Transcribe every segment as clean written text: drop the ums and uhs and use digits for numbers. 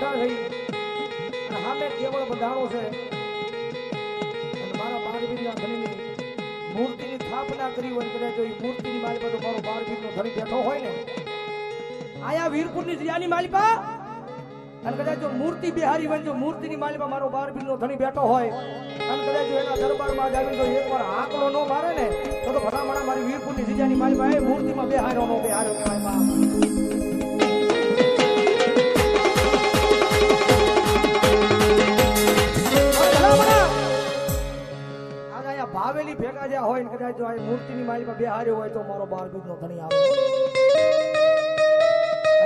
બેઠા થઈ અને સામે કેવળ બંધાણો છે અને મારા બાળવીરના ધણીની મૂર્તિની સ્થાપના કરી હોય કદાચ જો એ મૂર્તિની માલિપા તો મારો બાળવીરનો ધણી બેઠો હોય ને આયા વીરપુરની જિયાની માલિપા અને કદાચ જો મૂર્તિ બિહારી હોય જો મૂર્તિની માલિપા મારો બાળવીરનો ધણી બેઠો હોય અને કદાચ જો એના દરબારમાં જાવીને તો એકવાર આંકડો ન મારે ને તો ભલામણા મારી વીરપુરની જિયાની માલિપા એ મૂર્તિમાં બેહાર્યો નો બેહાર્યો કહેવાય બાપ ભાવેલી ભેગા જ્યાં હોય ને કદાચ જો આ મૂર્તિની માલિકા બેહાર્યો હોય તો મારો બાળબીજનો ધણી આવે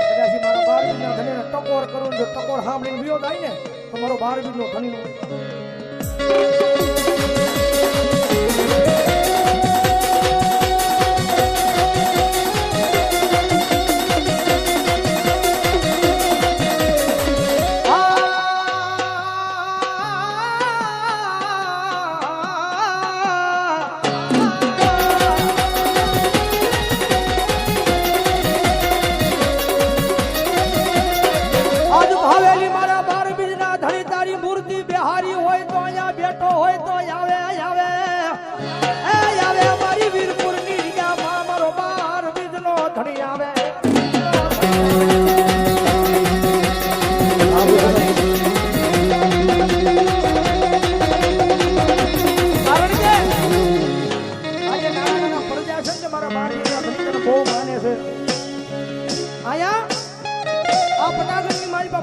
કદાચ મારા બાળબીજના ધણીને ટકોર કરું જો ટકોર સાંભળીને વિયો થાય ને તો મારો બાળબીજનો ધણી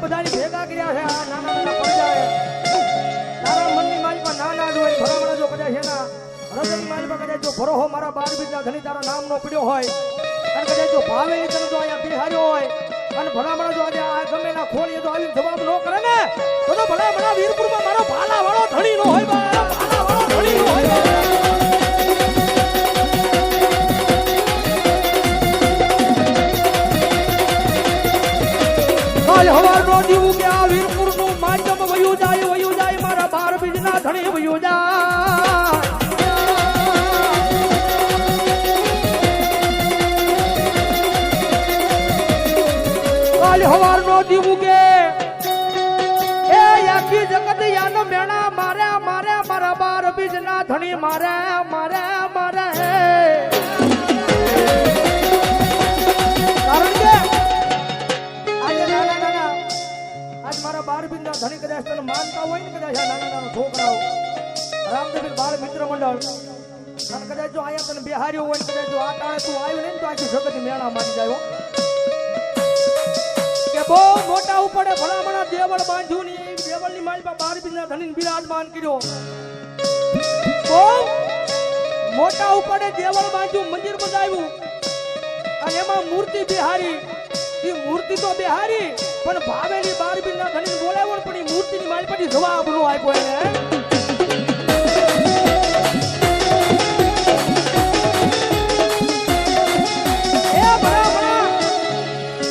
બધાની ભેગા કર્યા છે આ નાના નાના પડજાએ તારા મનની માલિકા નાના જ હોય ભરામણા જો કદાચ એના હૃદયની માલિકા કદાચ જો ભરોહો મારા બાળબીજના ધણી તારા નામનો પડ્યો હોય અને કદાચ જો ભાવેલી તને જો અહીંયા બિહાર્યો હોય અને ભલામણા જો આજે આ ગમેના ખોલીએ તો આવીને જવાબ ન કરે ને તો ભલામણા વીરપુરમાં મારો ભાલાવાળો ધણી નો હોય બા ભાલાવાળો ધણી નો હોય હવારનો દીવું કે આ વીરપુરનું માધ્યમ વયું જાય મારા બાળબીજના ધણી વયું જાય હવારનો દીવું કે એ આખી જગત યાનો મેણા મારે મારા બાળબીજના ધણી મારે કારણ કે મારા બાળબીજના ધણી કદાચ તને માનતા હોય ને કદાચ આ નાના નાના છોકરાઓ રામદેવ બાળ મિત્ર મંડળ અને કદાચ જો અહીંયા તને બિહાર્યો હોય ને કદાચ જો આ ટાણે તું આવ્યો ને તો આખી જગતની મેળા મારી જાય કે બહુ મોટા ઉપડે ભલામણા દેવળ બાંધ્યું ની દેવળની માલિકા બાળબીજના ધણીને બિરાજમાન કર્યો બહુ મોટા ઉપડે દેવળ બાંધ્યું મંદિર બનાવ્યું અને એમાં મૂર્તિ બિહારી એ મૂર્તિ તો બિહારી પણ ભાવેલી બાળબીજના ધણીને બોલાવ્યો પણ એ મૂર્તિની માલિકાથી જવાબ નો આપ્યો એને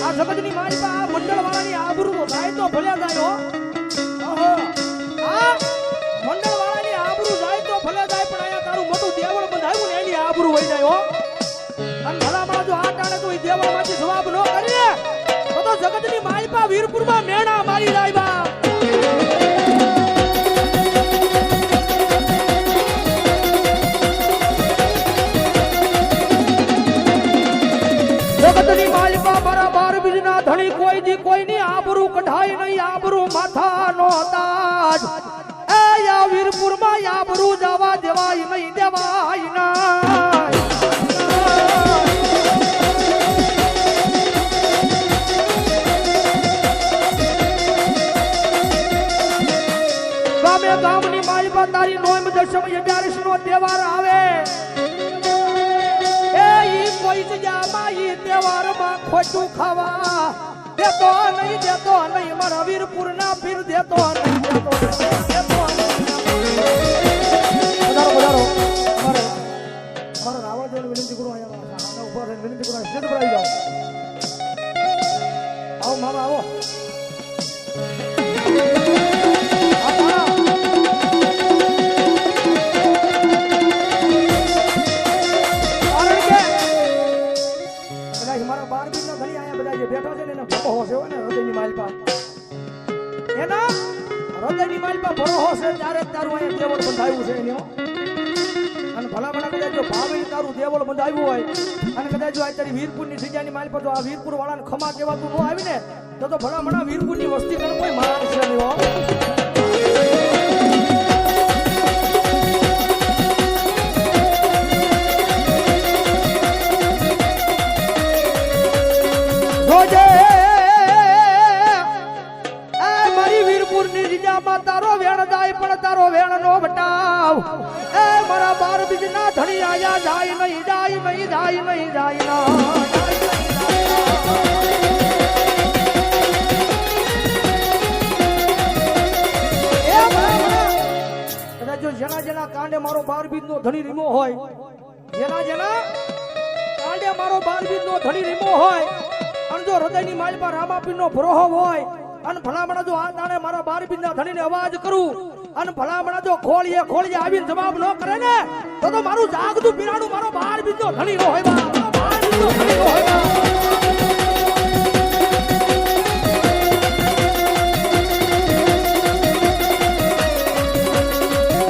આ જગતની માલિકા આ મંડળવાળાની આબરૂ તો જાય તો ભલે જાય આ મંડળવાળાની આબરૂ જાય તો ભલે જાય પણ અહીંયા તારું મોટું દેવળ બંધાવ્યું ને એની આબરૂ વહી જાય અને ભલામણા જો આ ટાણે તો એ દેવળમાંથી જવાબ ન કરીએ તો જગતની માલિકા વીરપુરમાં મેણા મારી જાય બા જગતની માલિકા મારા બાળબીજના ધણી કોઈની આબરૂ કઢાય નહીં આબરૂ માથાનો તાજ એ આ વીરપુરમાં આબરૂ જવા દેવાય નહીં દેવાય ના ગામની માલિકા તારી નોમ દશમ 11 નો તહેવાર આવે એ ઈ કોઈ જગ્યામાં ઈ તહેવારમાં ખોટું ખાવા દેતો નહીં મારા વીરપુરના પીર દેતો નહીં મારા રાવણ જોડે વિનંતી કરું અહીંયા ઉભા રહીને વિનંતી કરું સીધું પર આવી જાઓ આવો મામા આવો મારા બાળબીજના ધણી અહીંયા બધા જે બેઠા છે ને એને ભમો હશે ને હૃદયની માલિકા એના હૃદયની માલમાં ભરોહો છે ત્યારે તારું અહીંયા દેવળ બંધાયું છે એનો અને ભલામણા કદાચ જો ભાવેલી તારું દેવળ બંધાયું હોય અને કદાચ જો આ તારી વીરપુરની જગ્યાની માલ પર જો આ વીરપુર વાળાને ખમા કહેવાતું ન આવીને તો ભલામણા વીરપુરની વસ્તી કરે કોઈ માણસ છે નહીં હો. તારો વેણ જાય પણ તારો વેણ નો બટાવ એ મારા બાર બીજના ધણી આયા જાય નહીં જાય નહીં જાય નહીં જાય ના કદાચ જો જેના જેના કાંડે મારો બાર બીજ નો ધણી રીમો હોય જેના જેના કાંડે મારો બાર બીજ નો ધણી રીમો હોય અને જો હૃદયની માલ પર રામાપીર નો ભરોહો હોય અને ભલામણા જો આ દાણે મારા બાર બીજના ધણીને અવાજ કરું અને ભલામણા જો ખોળીએ આવીને જવાબ ન કરે ને તો મારું જાગતું પીરાણું મારો બાર બીજનો ધણી નો હોય મારો બાર બીજનો ધણી નો હોય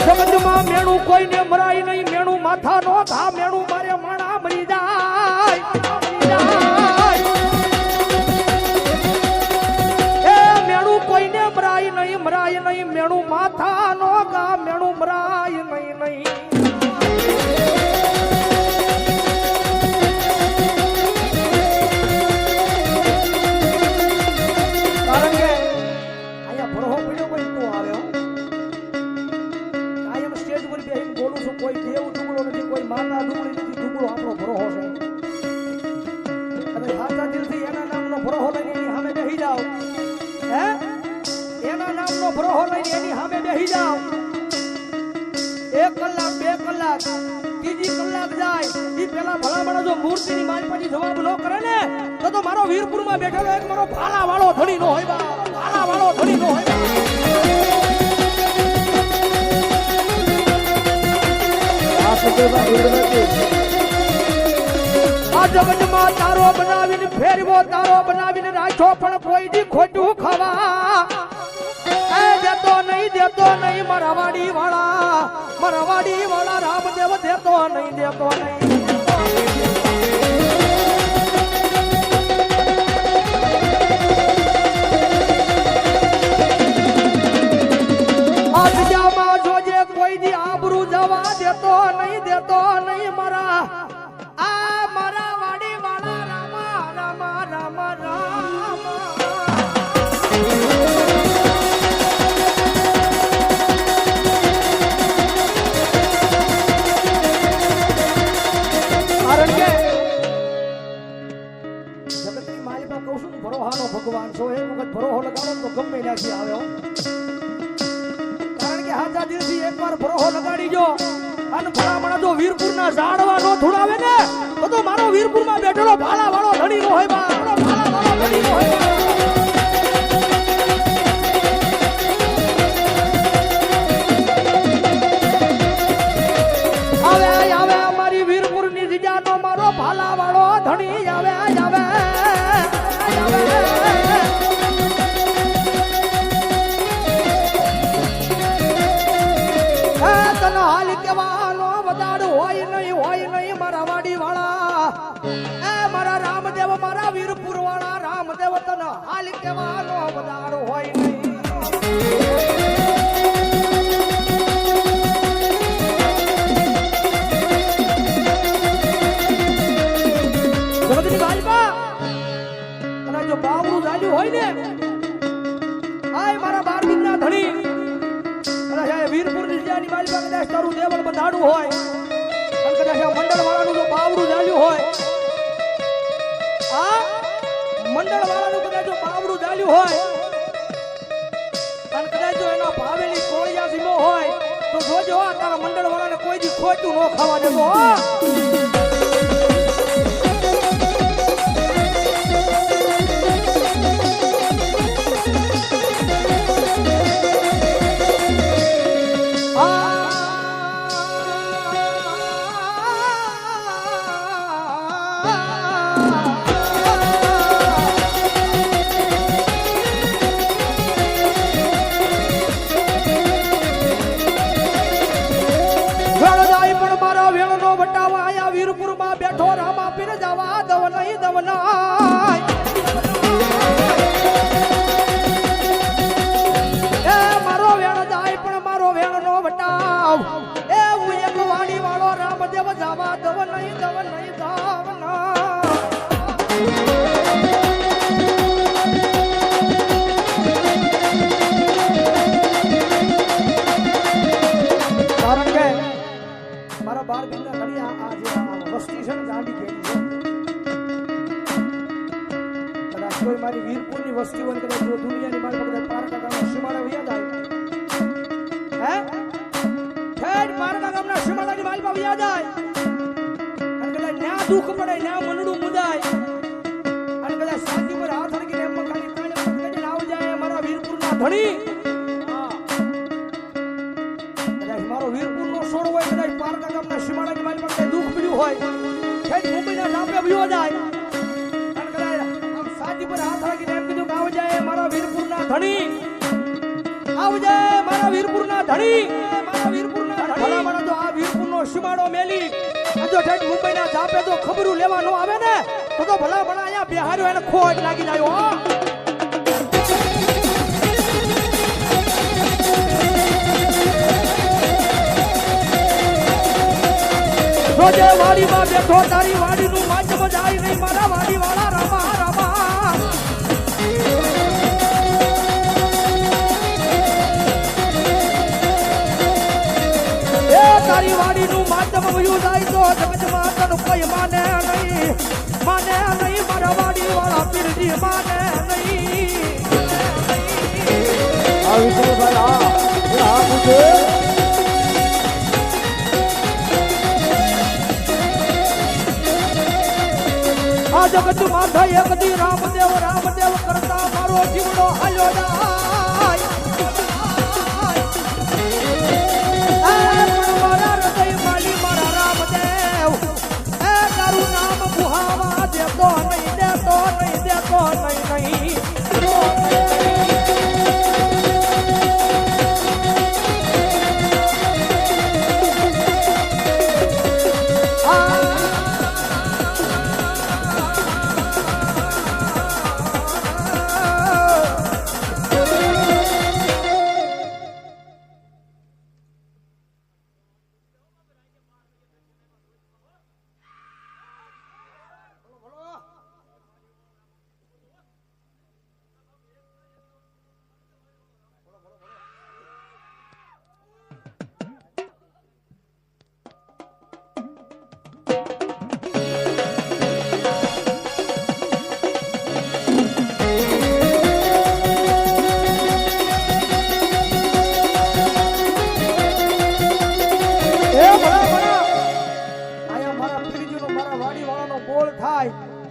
જગતમાં મેણું કોઈને મરાય નહીં મેણું માથા નો ઘા મેણું મારે માણા મરી જાય મરાય નહીં મેણું માથા નો ગા મેણું મરાય નહીં કારણ કે અહીંયા ભરોહો પડ્યો કોઈ તો આવ્યો કાયમ સ્ટેજ પર બેહીને બોલું છું કોઈ દેવ ડુગળો નથી કોઈ માતા ડુગળી નથી ડુગળો આપણો ભરોહો છે અને સાચા દિલથી એના નામનો ભરોહો લઈને એની સામે બેસી જાઓ હે એના નામનો ભરોહો લઈને એની સામે બેસી જાઓ 1 કલાક 2 કલાક ત્રીજી કલાક જાય ઈ પેલા ભલામણા જો મૂર્તિની માલ પછી જવાબ ન કરે ને તો મારો વીરપુરમાં બેઠેલો એક મારો ભાલા વાળો ધણી નો હોય ભાલા વાળો ધણી નો હોય આ જગતમાં તારો બનાવીને ફેરવો તારો બનાવીને રાખ્યો પણ કોઈ દી ખોટું ખાવા દેતો નહીં મારા વાડી વાળા રામદેવ દેતો નહીં આજ જામાં જોજે કોઈ દી આબરૂ જવા દેતો નહીં મારા વાડી વાળા રામા ભગવાન છો એક વખત ભરોહો લગાડો તો ગમે ત્યાંથી આવ્યો કારણ કે હાચા દિલથી એકવાર ભરોહો લગાડી જો અને ભલામણા જો વીરપુરના ઝાડવા નો ધુડાવે ને તો મારો વીરપુરમાં બેઠેલો ભાલા વાળો ધણી નો હોય ભાલા વાળો ધણી નો હોય આવે અમારી વીરપુરની જગ્યાનો મારો ભાલા વાળો ધણી આવે હાલ કેવાનો વધારો હોય નહીં મારા વાડી વાળા મારા રામદેવ મારા વીરપુર વાળા રામદેવ તને હાલ કેવાનો વધારો હોય નહીં જગતની બાજમાં અને જો બાવળું ચાલ્યું હોય ને આય મારા 12 દિનના ધણી વીરપુર જિલ્લાની માલમાં કદાચ તારું દેવળ બંધાણું હોય અને કદાચ આ મંડળ વાળાનું જો બાવડું ચાલ્યું હોય આ મંડળ વાળાનું કદાચ જો બાવડું ચાલ્યું હોય અને કદાચ જો એનો ભાવેલી કોળિયા સીમો હોય તો જોજો આ તારા મંડળ વાળાને કોઈ દી ખોટું ન ખાવા દેતો વયા જાય અને કદાચ ન્યા દુઃખ પડે ન્યા મનડું મુદાય અને કદાચ સાથી પર હાથ હરકીને એમ ખાલી કાળે પકડીને આવ જાય મારા વીરપુરના ધણી કદાચ મારો વીરપુરનો સોળ હોય કદાચ પારકા ગામના સીમાડાની મારી પાસે દુઃખ પડ્યું હોય ખેત મુંબઈના ઝાપે વયો જાય અને કદાચ આમ સાથી પર હાથ હરકીને એમ કીધું કે આવ જાય મારા વીરપુરના ધણી આવજે મારા વીરપુરના ધણી મારા વીરપુરના ધણી ભલા મારા જો આ વીરપુરનો સીમાડો મેલી જો ઠેઠ મુંબઈના ઝાપે જો ખબરું લેવા નો આવે ને તો ભલા ભલા અહીંયા બિહાર્યો એને ખોટ લાગી જાય હો રોજે વાડીમાં બેઠો તારી વાડીનું માધ્યમ જાય નહીં મારા વાડી વાળા રામા રામા તારી વાડીનું માધ્યમ વયું જાય તો જગતમાં તને કોઈ માને નહીં મારા વાડી વાળા પીરજી માને નહીં આ જગત માથા એક દી રામદેવ કરતા મારો જીવડો હાલ્યો જાય મારા હૃદય માલી મારા રામદેવ એ તારું નામ બુહાવા દેતો નહીં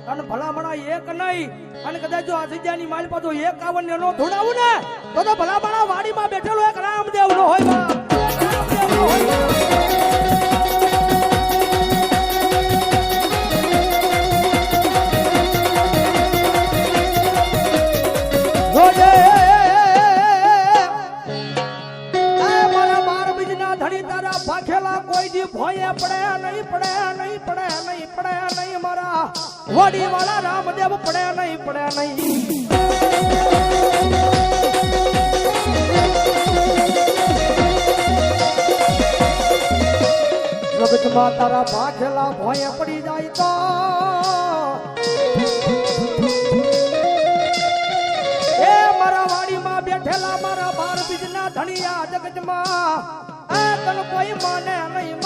અને ભલામણા એક નહીં અને કદાચ જો આ જગ્યાની માલ પાછો 51 નો ધોડાવું ને તો ભલામણા વાડીમાં બેઠેલો એક રામદેવ નો હોય રામદેવ નો હોય વાડી વાળા રામદેવ પડે નહીં જગતમાં તારા ભાખેલા ભોય પડી જાય તો એ મારા વાડીમાં બેઠેલા મારા બાર બીજના ધણીયા જગતમાં આ તને કોઈ માને નહીં